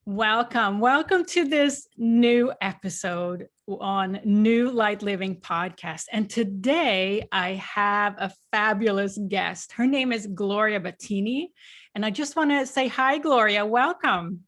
Welcome to this new episode on New Light Living podcast. And today I have a fabulous guest. Her name is Gloria Battini. And I just want to say hi, Gloria. Welcome.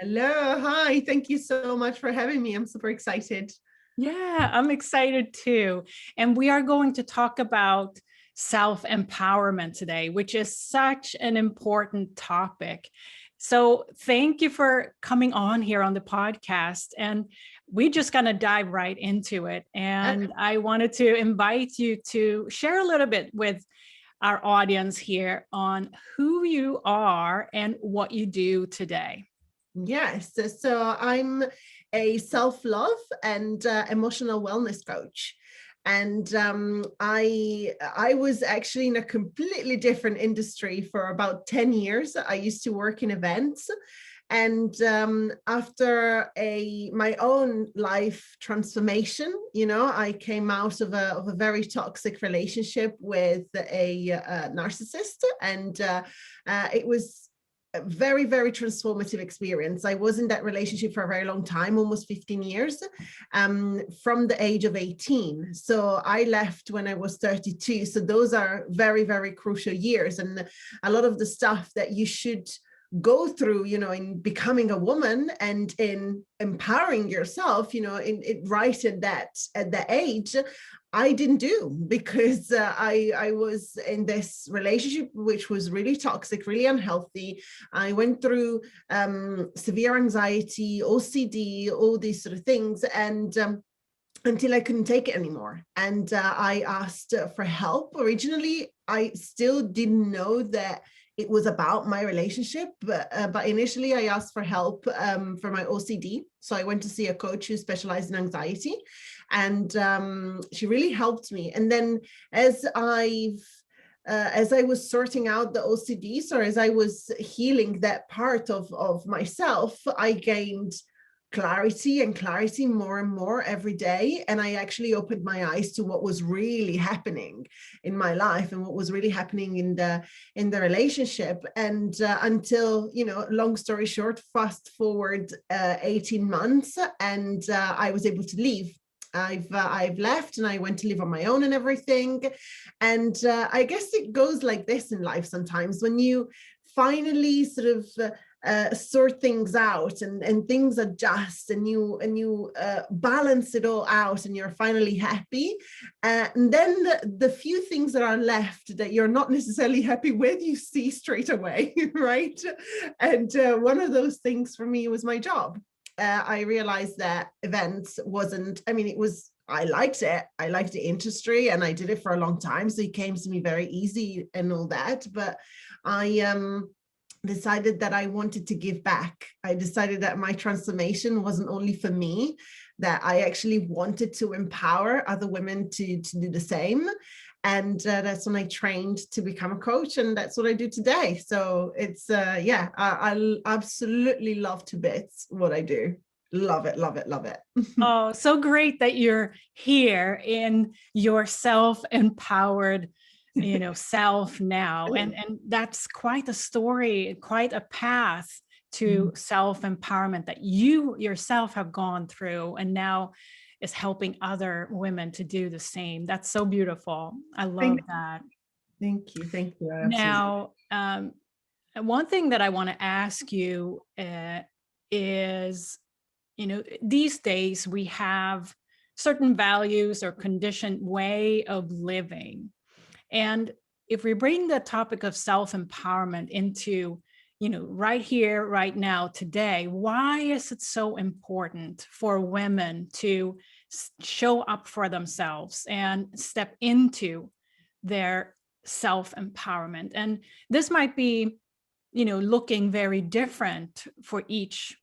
Hello. Hi. Thank you so much for having me. I'm super excited. Yeah, I'm excited too. And we are going to talk about self-empowerment today, which is such an important topic. So thank you for coming on here on the podcast. And we're just going to dive right into it. And I wanted to invite you to share a little bit with our audience here on who you are and what you do today. Yes. So I'm a self-love and emotional wellness coach. And I was actually in a completely different industry for about 10 years. I used to work in events. And after my own life transformation, I came out of a very toxic relationship with a narcissist. And it was a very, very transformative experience. I was in that relationship for a very long time, almost 15 years, from the age of 18. So I left when I was 32. So those are very, very crucial years. And a lot of the stuff that you should go through, in becoming a woman and in empowering yourself, right at that age, I didn't do, because I was in this relationship which was really toxic, really unhealthy. I went through severe anxiety, OCD, all these sort of things, and until I couldn't take it anymore. And I asked for help. Originally, I still didn't know that it was about my relationship, but initially I asked for help for my OCD. So I went to see a coach who specialized in anxiety, and she really helped me. And then as I was sorting out the OCD, or as I was healing that part of myself, I gained clarity more and more every day. And I actually opened my eyes to what was really happening in my life and what was really happening in the relationship. And until, long story short, fast forward 18 months, and I was able to leave. I've left and I went to live on my own and everything. And I guess it goes like this in life sometimes, when you finally sort of sort things out and things adjust, and you balance it all out, and you're finally happy. And then the few things that are left that you're not necessarily happy with, you see straight away, right? And one of those things for me was my job. I realized that events wasn't, I liked it. I liked the industry and I did it for a long time. So it came to me very easy and all that. But I decided that I wanted to give back. I decided that my transformation wasn't only for me, that I actually wanted to empower other women to do the same. And that's when I trained to become a coach, and that's what I do today. So it's, I absolutely love to bits what I do. Love it, love it, love it. Oh, so great that you're here in your self-empowered self now. And that's quite a story, quite a path to self-empowerment that you yourself have gone through, and now is helping other women to do the same. That's so beautiful. I love that. Thank you. Thank you. Now, one thing that I want to ask you is, these days we have certain values or conditioned way of living. And if we bring the topic of self-empowerment into, right here, right now, today, why is it so important for women to show up for themselves and step into their self-empowerment? And this might be, looking very different for each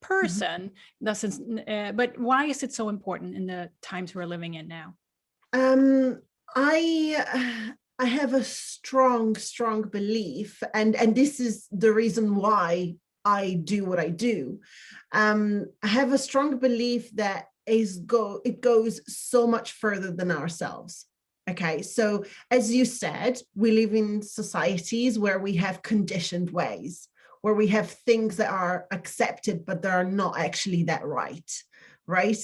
person. But why is it so important in the times we're living in now? I have a strong belief, and this is the reason why I do what I do. I have a strong belief that it goes so much further than ourselves. Okay, so as you said, we live in societies where we have conditioned ways. where we have things that are accepted, but they are not actually that right. Right.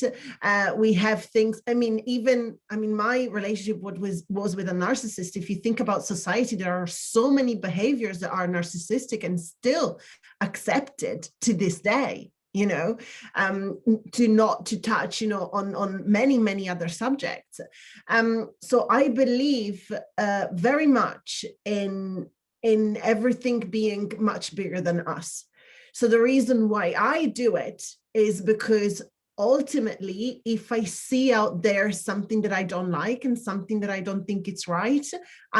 We have things. My relationship was with a narcissist. If you think about society, there are so many behaviors that are narcissistic and still accepted to this day, to touch, on many other subjects. So I believe very much in everything being much bigger than us. So the reason why I do it is because ultimately, if I see out there something that I don't like and something that I don't think it's right,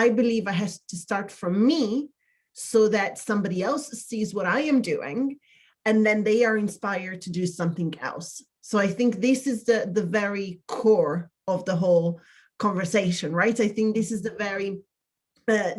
I believe I have to start from me so that somebody else sees what I am doing, and then they are inspired to do something else. So I think this is the very core of the whole conversation, right? I think this is the very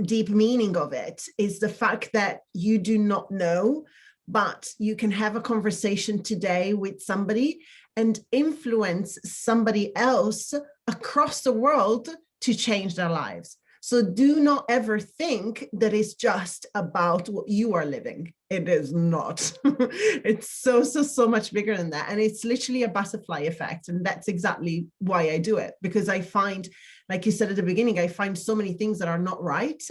deep meaning of it, is the fact that you do not know, but you can have a conversation today with somebody and influence somebody else across the world to change their lives. So do not ever think that it's just about what you are living. It is not. It's so much bigger than that. And it's literally a butterfly effect. And that's exactly why I do it, because I find, like you said at the beginning, I find so many things that are not right.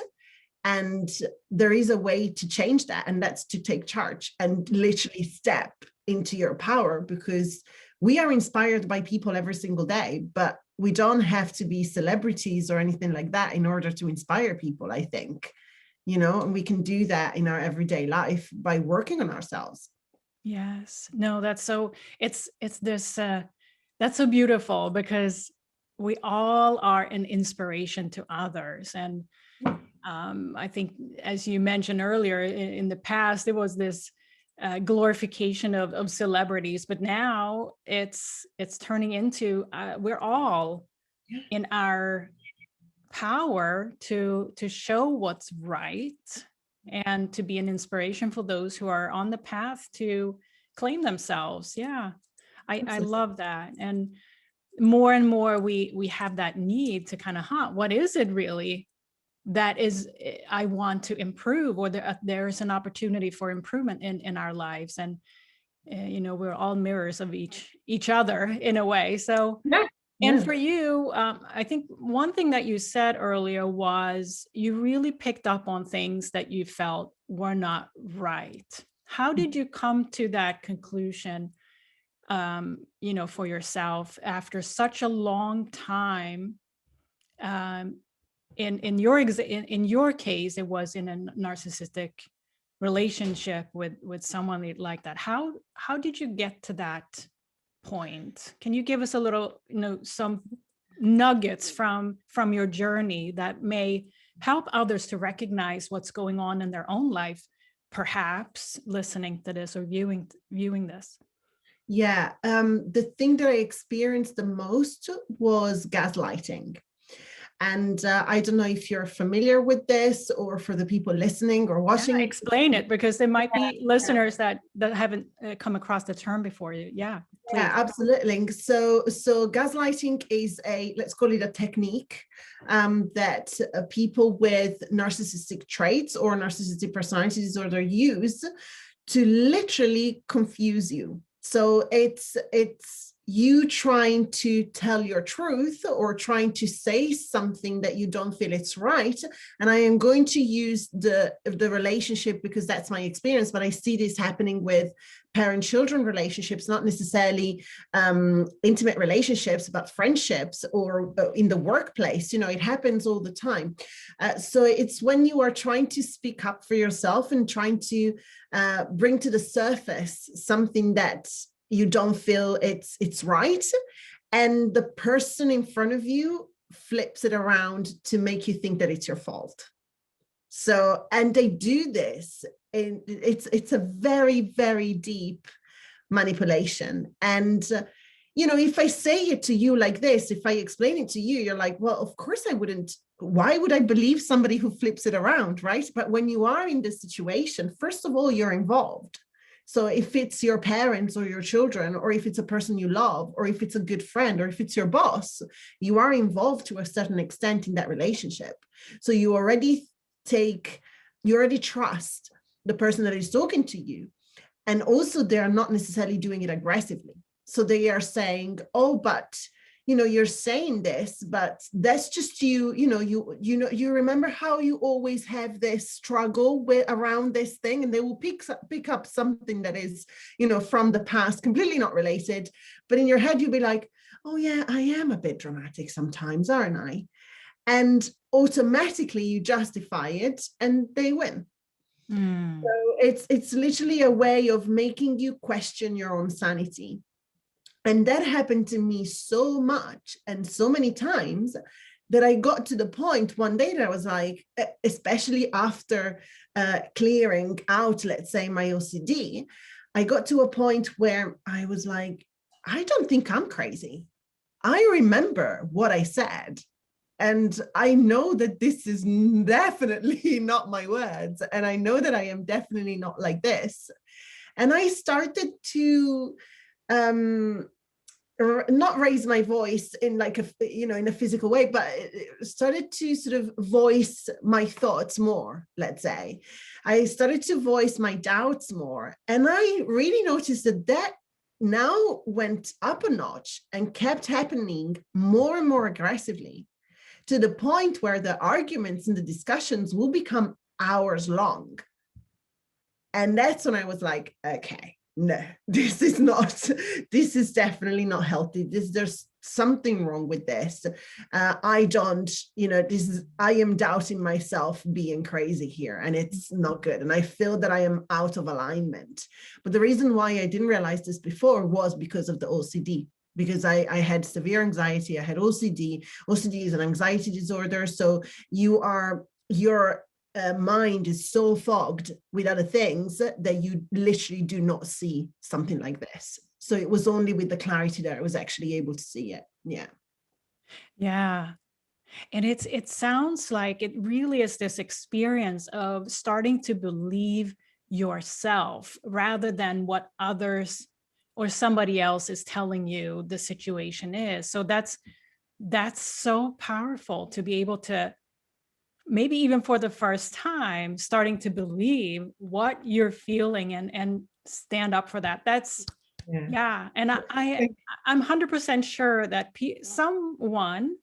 And there is a way to change that, and that's to take charge and literally step into your power, because we are inspired by people every single day, but we don't have to be celebrities or anything like that in order to inspire people, I think, and we can do that in our everyday life by working on ourselves. Yes. No, that's so, it's this, that's so beautiful, because we all are an inspiration to others. And I think, as you mentioned earlier, in the past, there was this glorification of celebrities, but now it's turning into we're all in our power to show what's right and to be an inspiration for those who are on the path to claim themselves. Yeah, I love that. And more we have that need to kind of, what is it really that is I want to improve, or there's an opportunity for improvement in our lives. And we're all mirrors of each other in a way. So Yeah. and for you, I think one thing that you said earlier was you really picked up on things that you felt were not right. How did you come to that conclusion, for yourself after such a long time? In your case, it was in a narcissistic relationship with someone like that. How did you get to that point? Can you give us a little, some nuggets from your journey that may help others to recognize what's going on in their own life, perhaps listening to this or viewing this? Yeah, the thing that I experienced the most was gaslighting. And I don't know if you're familiar with this, or for the people listening or watching. Yeah, explain it, because there might be listeners that haven't come across the term before you. Yeah, please. Yeah, absolutely. So gaslighting is let's call it a technique that people with narcissistic traits or narcissistic personality disorder use to literally confuse you. So it's you trying to tell your truth or trying to say something that you don't feel it's right. And I am going to use the relationship because that's my experience, but I see this happening with parent-children relationships, not necessarily intimate relationships, but friendships or in the workplace. It happens all the time. So it's when you are trying to speak up for yourself and trying to bring to the surface something that you don't feel it's right, and the person in front of you flips it around to make you think that it's your fault. So, and they do this, and it's a very, very deep manipulation. And if I say it to you like this, if I explain it to you, you're like, well, of course I wouldn't. Why would I believe somebody who flips it around, right? But when you are in this situation, first of all, you're involved. So if it's your parents or your children, or if it's a person you love, or if it's a good friend, or if it's your boss, you are involved to a certain extent in that relationship. So you already trust the person that is talking to you. And also they are not necessarily doing it aggressively. So they are saying, oh, but you're saying this, but that's just you, you remember how you always have this struggle around this thing, and they will pick up something that is, from the past, completely not related. But in your head, you'll be like, oh yeah, I am a bit dramatic sometimes, aren't I? And automatically you justify it and they win. Mm. So it's literally a way of making you question your own sanity. And that happened to me so much and so many times that I got to the point one day that I was like, especially after clearing out, let's say, my OCD, I got to a point where I was like, I don't think I'm crazy. I remember what I said. And I know that this is definitely not my words. And I know that I am definitely not like this. And I started to not raise my voice in like in a physical way, but started to sort of voice my thoughts more. Let's say I started to voice my doubts more, and I really noticed that now went up a notch and kept happening more and more aggressively, to the point where the arguments and the discussions will become hours long. And that's when I was like, okay, no, this is definitely not healthy. There's something wrong with this. I am doubting myself being crazy here, and it's not good. And I feel that I am out of alignment. But the reason why I didn't realize this before was because of the OCD. Because I had severe anxiety, I had OCD. OCD is an anxiety disorder. So your mind is so fogged with other things that you literally do not see something like this. So it was only with the clarity that I was actually able to see it. Yeah. Yeah. And it sounds like it really is this experience of starting to believe yourself rather than what others or somebody else is telling you the situation is. So that's so powerful to be able to, maybe even for the first time, starting to believe what you're feeling and stand up for that. That's yeah. And I'm 100% sure that someone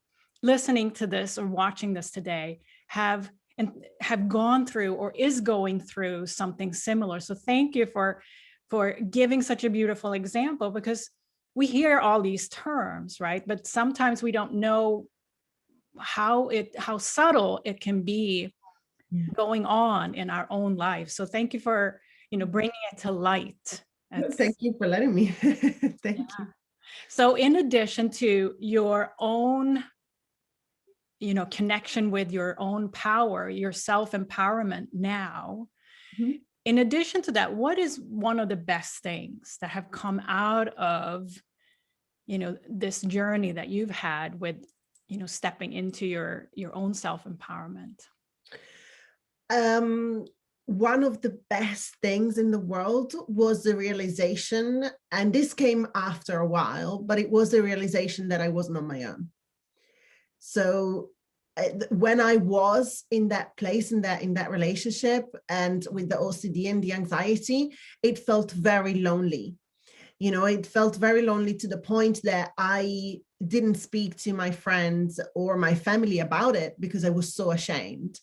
listening to this or watching this today have gone through or is going through something similar. So thank you for giving such a beautiful example, because we hear all these terms, right? But sometimes we don't know how subtle it can be going on in our own life. So thank you for, bringing it to light. Thank you for letting me. Thank you. So in addition to your own, connection with your own power, your self-empowerment now, in addition to that, what is one of the best things that have come out of, this journey that you've had with, stepping into your own self-empowerment? One of the best things in the world was the realization, and this came after a while, but it was the realization that I wasn't on my own. So when I was in that place, in that relationship, and with the OCD and the anxiety, it felt very lonely. It felt very lonely to the point that I didn't speak to my friends or my family about it because I was so ashamed.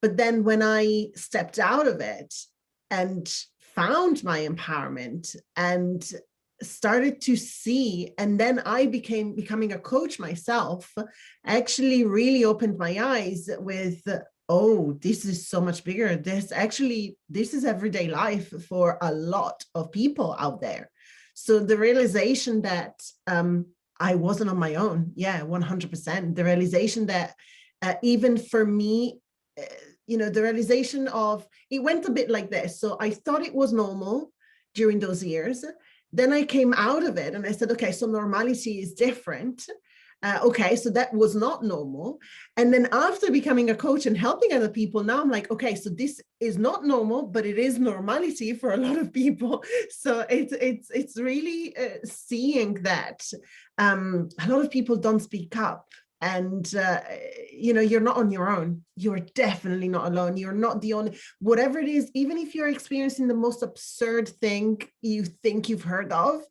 But then when I stepped out of it and found my empowerment and started to see, and then I becoming a coach myself, actually really opened my eyes with, oh, this is so much bigger. This is everyday life for a lot of people out there. So the realization that I wasn't on my own, 100%. The realization that even for me, the realization of, it went a bit like this. So I thought it was normal during those years. Then I came out of it and I said, okay, so normality is different. Okay, so that was not normal. And then after becoming a coach and helping other people, now I'm like, okay, so this is not normal, but it is normality for a lot of people. So it's really seeing that a lot of people don't speak up And, you're not on your own. You're definitely not alone. You're not the only, whatever it is, even if you're experiencing the most absurd thing you think you've heard of,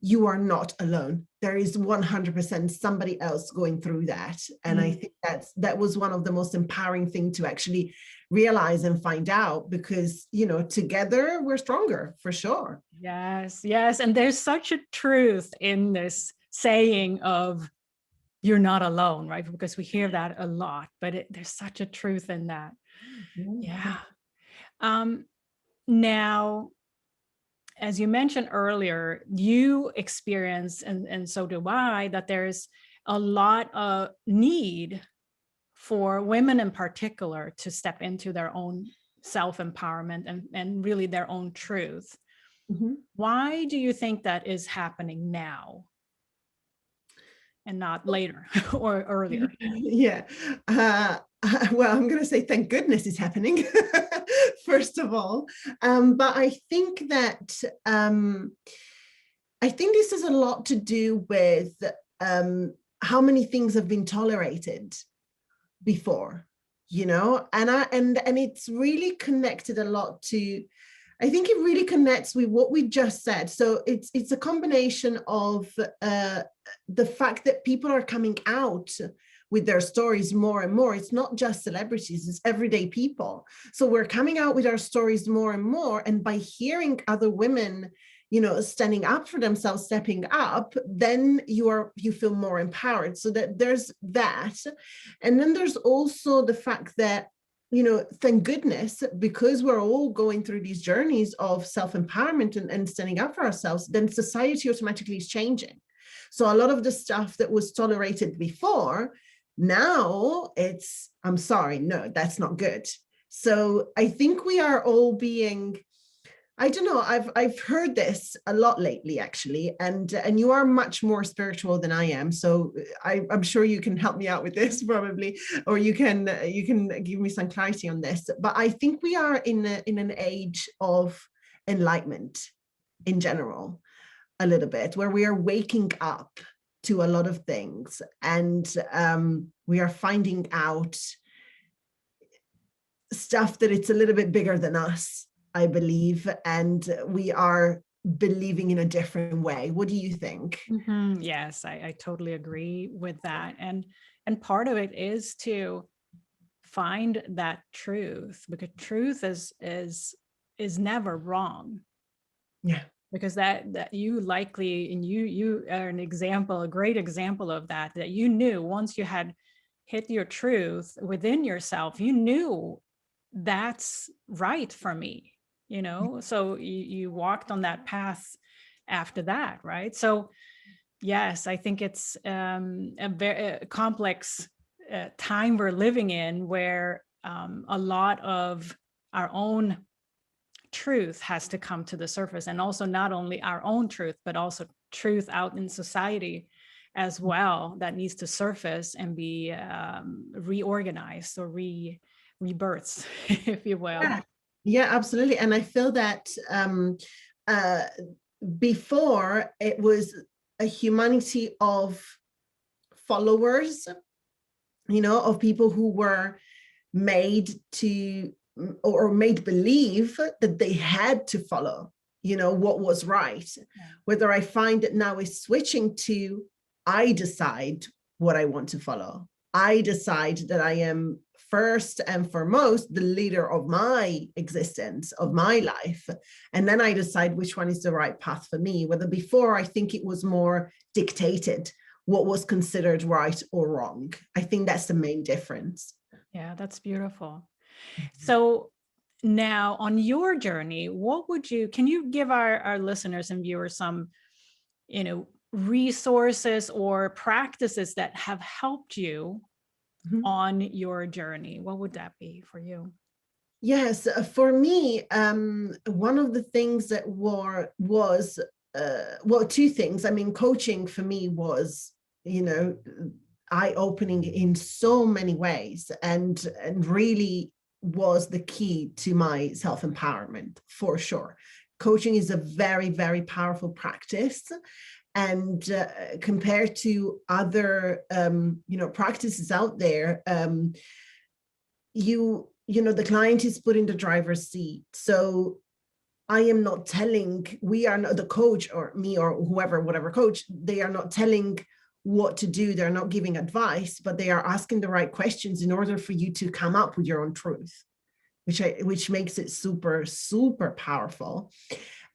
you are not alone. There is 100% somebody else going through that. And I think that was one of the most empowering things to actually realize and find out, because, together we're stronger, for sure. Yes, yes. And there's such a truth in this saying of you're not alone, right? Because we hear that a lot, but there's such a truth in that. Yeah. Now, as you mentioned earlier, you experience, and so do I, that there's a lot of need for women in particular to step into their own self-empowerment and really their own truth. Mhm. Why do you think that is happening now and not later or earlier? Yeah. Well, I'm going to say thank goodness it's happening, first of all. But I think that this has a lot to do with how many things have been tolerated before, and it's really connected a lot to, I think it really connects with what we just said. So it's a combination of the fact that people are coming out with their stories more and more. It's not just celebrities, it's everyday people. So we're coming out with our stories more and more. And by hearing other women, standing up for themselves, stepping up, then you feel more empowered. So that there's that. And then there's also the fact that, thank goodness, because we're all going through these journeys of self-empowerment and standing up for ourselves, then society automatically is changing. So a lot of the stuff that was tolerated before, now it's, I'm sorry, no, that's not good. So I think we are all being, I don't know, I've heard this a lot lately, actually, and you are much more spiritual than I am, so I'm sure you can help me out with this probably, or you can give me some clarity on this. But I think we are in an age of enlightenment in general, a little bit, where we are waking up to a lot of things, and we are finding out stuff that it's a little bit bigger than us, I believe, and we are believing in a different way. What do you think? Yes, I totally agree with that. And part of it is to find that truth, because truth is never wrong. Yeah. Because that you likely, and you are an example, a great example of that you knew once you had hit your truth within yourself, you knew that's right for me, so you walked on that path after that, right? So yes, I think it's a very complex time we're living in, where a lot of our own truth has to come to the surface, and also not only our own truth, but also truth out in society as well, that needs to surface and be reorganized or rebirths, if you will. Yeah, absolutely. And I feel that before it was a humanity of followers, of people who were made to, or made believe that they had to follow, what was right. Whether I find it now is switching to, I decide what I want to follow. I decide that I am first and foremost the leader of my existence, of my life. And then I decide which one is the right path for me. Whether before, I think it was more dictated what was considered right or wrong. I think that's the main difference. Yeah, that's beautiful. So now on your journey, can you give our listeners and viewers some, resources or practices that have helped you on your journey? What would that be for you? Yes, for me, one of the things that was well, two things. I mean, coaching for me was, eye-opening in so many ways, and really was the key to my self-empowerment, for sure. Coaching is a very, very powerful practice. And compared to other, practices out there, the client is put in the driver's seat. So I am not telling, we are not the coach, or me or whoever, whatever coach, they are not telling what to do. They're not giving advice, but they are asking the right questions in order for you to come up with your own truth, which makes it super, super powerful.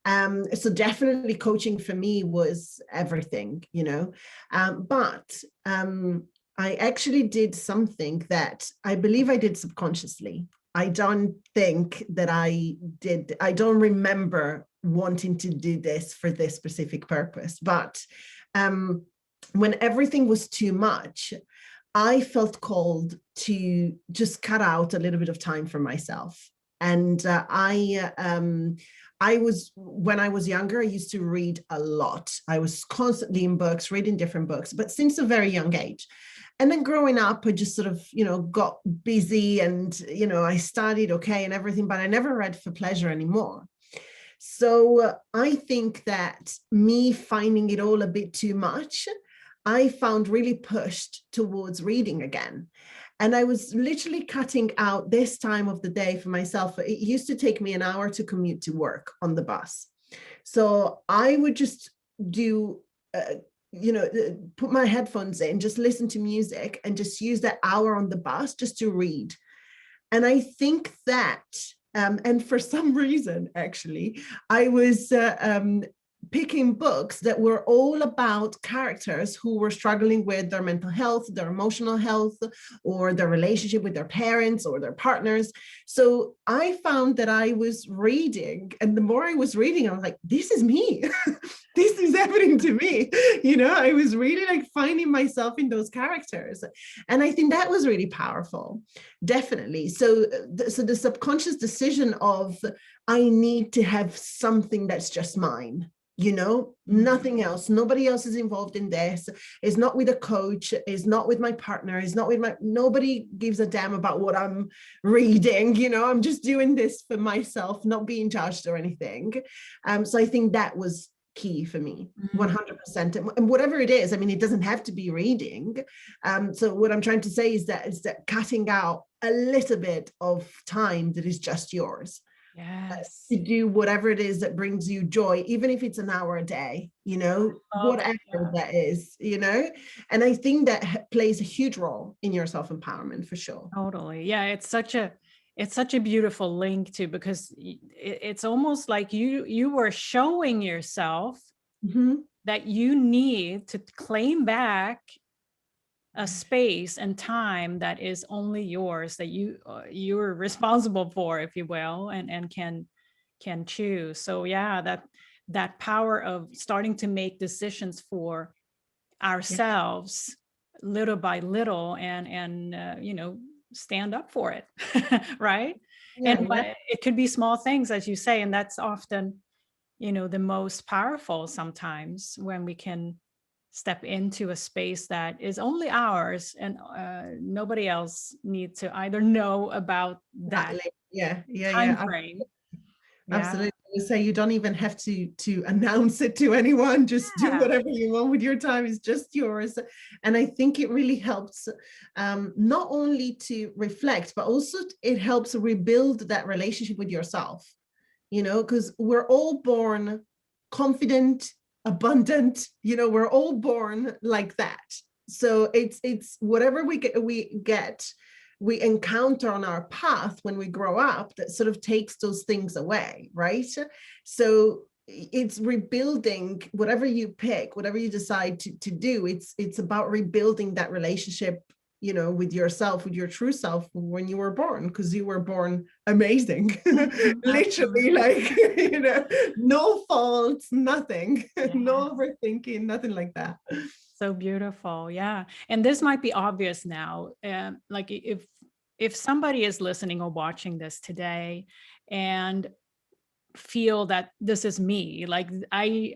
So definitely coaching for me was everything, but I actually did something that I believe I did subconsciously. I don't think that I did. I don't remember wanting to do this for this specific purpose, but when everything was too much, I felt called to just cut out a little bit of time for myself. And when I was younger, I used to read a lot. I was constantly in books, reading different books, but since a very young age. And then growing up, I just sort of, got busy and, I studied okay and everything, but I never read for pleasure anymore. So I think that me finding it all a bit too much, I found really pushed towards reading again. And I was literally cutting out this time of the day for myself. It used to take me an hour to commute to work on the bus. So I would just do, put my headphones in, just listen to music and just use that hour on the bus just to read. And I think that, and for some reason, actually, I was picking books that were all about characters who were struggling with their mental health, their emotional health, or their relationship with their parents or their partners. So I found that I was reading, and the more I was reading, I was like, this is me. This is happening to me. I was really like finding myself in those characters. And I think that was really powerful, definitely. So the subconscious decision of, I need to have something that's just mine. Nothing else. Nobody else is involved in this. It's not with a coach. It's not with my partner. It's not with nobody gives a damn about what I'm reading. I'm just doing this for myself, not being judged or anything. So I think that was key for me, 100%. And whatever it is, it doesn't have to be reading. So what I'm trying to say is that cutting out a little bit of time that is just yours. Yes. To do whatever it is that brings you joy, even if it's an hour a day, whatever that is, and I think that plays a huge role in your self-empowerment for sure. Totally. Yeah. It's such a beautiful link too, because it's almost like you were showing yourself that you need to claim back a space and time that is only yours, that you're responsible for, if you will, and can choose. So yeah, that power of starting to make decisions for ourselves little by little, and stand up for it. Right. And it could be small things, as you say, and that's often the most powerful sometimes, when we can step into a space that is only ours, and nobody else needs to either know about that time frame. Absolutely. So you don't even have to announce it to anyone. Just do whatever you want with your time. It's just yours. And I think it really helps, not only to reflect, but also it helps rebuild that relationship with yourself, because we're all born confident, abundant, we're all born like that. So it's whatever we encounter on our path when we grow up that sort of takes those things away, right? So it's rebuilding whatever you pick, whatever you decide to do. It's about rebuilding that relationship, with yourself, with your true self when you were born, because you were born amazing. Literally, like, no faults, nothing, no overthinking, nothing like that. So beautiful. Yeah. And this might be obvious now. Like if somebody is listening or watching this today and feel that this is me, like I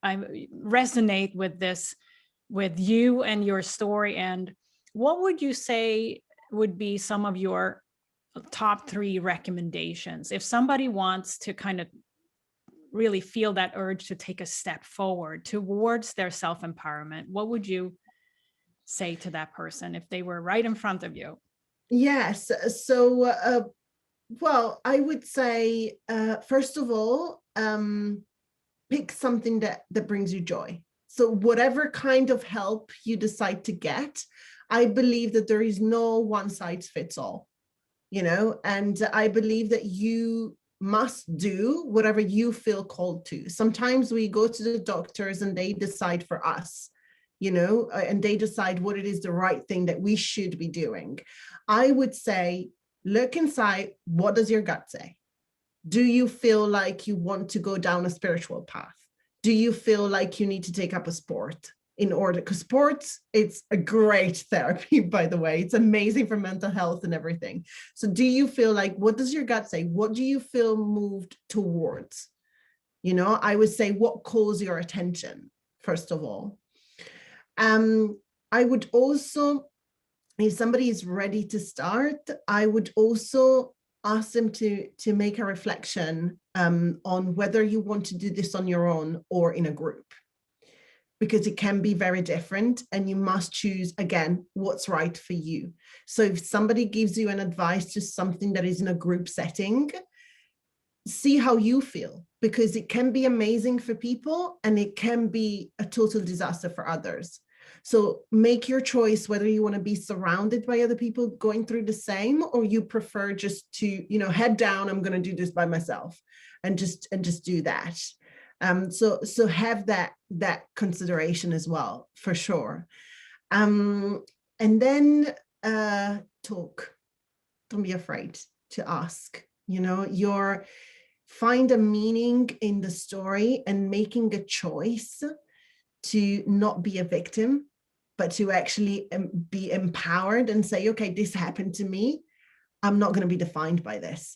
resonate with this, with you and your story. And what would you say would be some of your top 3 recommendations if somebody wants to kind of really feel that urge to take a step forward towards their self-empowerment, what would you say to that person if they were right in front of you? Yes. So, well, I would say, first of all, pick something that brings you joy. So whatever kind of help you decide to get, I believe that there is no one size fits all, and I believe that you must do whatever you feel called to. Sometimes we go to the doctors and they decide for us, and they decide what it is the right thing that we should be doing. I would say, look inside. What does your gut say? Do you feel like you want to go down a spiritual path? Do you feel like you need to take up a sport in order? Because sports, it's a great therapy, by the way. It's amazing for mental health and everything. So do you feel like, what does your gut say? What do you feel moved towards? I would say, what calls your attention, first of all. I would also, if somebody is ready to start, I would also ask them to make a reflection on whether you want to do this on your own or in a group, because it can be very different and you must choose, again, what's right for you. So if somebody gives you an advice to something that is in a group setting, see how you feel, because it can be amazing for people and it can be a total disaster for others. So make your choice whether you want to be surrounded by other people going through the same, or you prefer just to, head down, I'm going to do this by myself and just do that. So have that consideration as well, for sure. And then talk. Don't be afraid to ask. Find a meaning in the story and making a choice to not be a victim, but to actually be empowered and say, okay, this happened to me. I'm not going to be defined by this.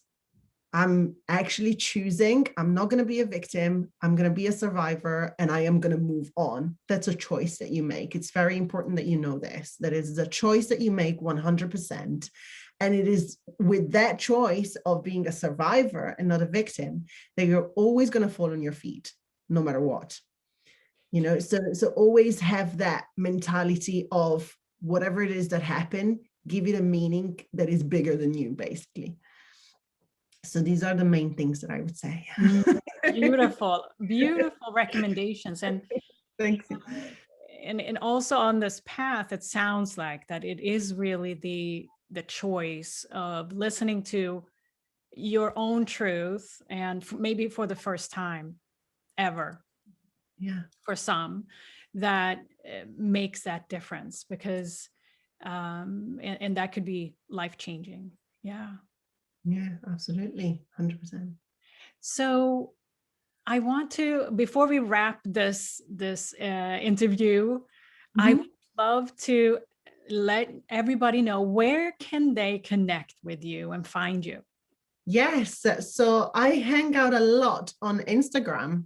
I'm actually choosing, I'm not going to be a victim. I'm going to be a survivor and I am going to move on. That's a choice that you make. It's very important that you know this, that is a choice that you make 100%. And it is with that choice of being a survivor and not a victim that you're always going to fall on your feet, no matter what. So always have that mentality of whatever it is that happened, give it a meaning that is bigger than you, basically. So these are the main things that I would say. Beautiful recommendations. And thank you. And also on this path, it sounds like that it is really the choice of listening to your own truth, and maybe for the first time ever, for some, that makes that difference, because and that could be life-changing. Yeah, absolutely, 100%. So I want to, before we wrap this interview, I would love to let everybody know, where can they connect with you and find you? Yes, so I hang out a lot on Instagram.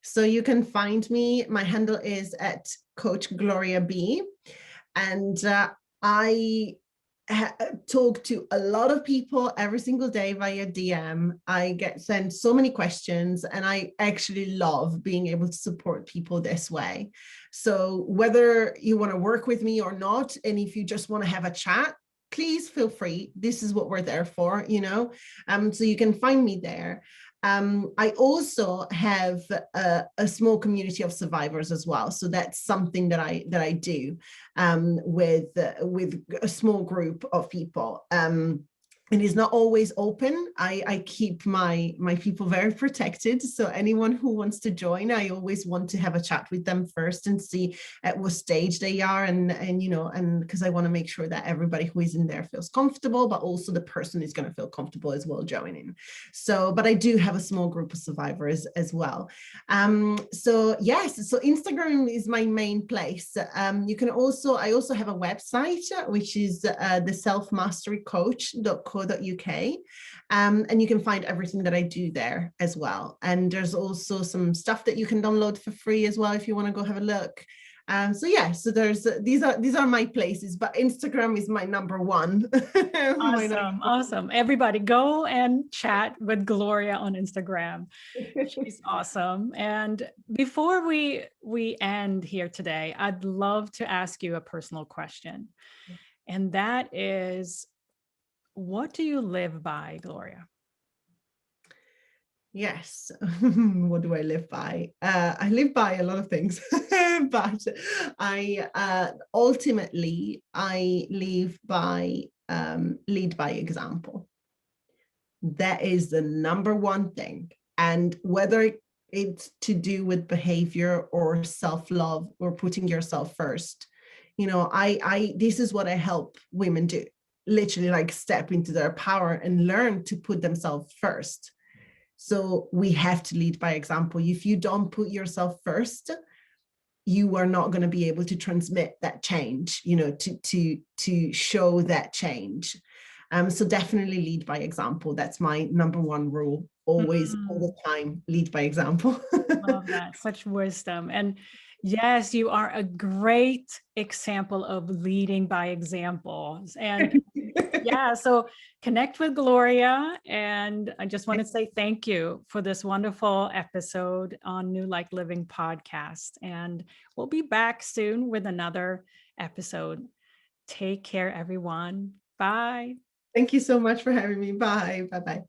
So you can find me. My handle is at Coach Gloria B. And I talk to a lot of people every single day via DM. I get sent so many questions, and I actually love being able to support people this way. So whether you want to work with me or not, and if you just want to have a chat, please feel free. This is what we're there for, so you can find me there. I also have a small community of survivors as well. So that's something that I do with a small group of people. It is not always open. I keep my people very protected. So anyone who wants to join, I always want to have a chat with them first and see at what stage they are, and because I want to make sure that everybody who is in there feels comfortable, but also the person is going to feel comfortable as well joining. So, but I do have a small group of survivors as well. So yes, so Instagram is my main place. I also have a website, which is the selfmasterycoach.co.uk, and you can find everything that I do there as well. And there's also some stuff that you can download for free as well if you want to go have a look. So yeah, so there's these are my places, but Instagram is my number one. Awesome. Everybody go and chat with Gloria on Instagram. She's awesome. And before we end here today, I'd love to ask you a personal question. And that is, what do you live by, Gloria? Yes. What do I live by? I live by a lot of things, but I ultimately I live by lead by example. That is the number one thing. And whether it's to do with behavior or self-love or putting yourself first, I this is what I help women do. Literally, like, step into their power and learn to put themselves first. So we have to lead by example. If you don't put yourself first, you are not going to be able to transmit that change, to show that change. So definitely lead by example. That's my number one rule. Always, all the time, lead by example. Love that. Such wisdom. And yes, you are a great example of leading by examples. And yeah, so connect with Gloria. And I just want to say thank you for this wonderful episode on New Like Living podcast. And we'll be back soon with another episode. Take care, everyone. Bye. Thank you so much for having me. Bye. Bye-bye.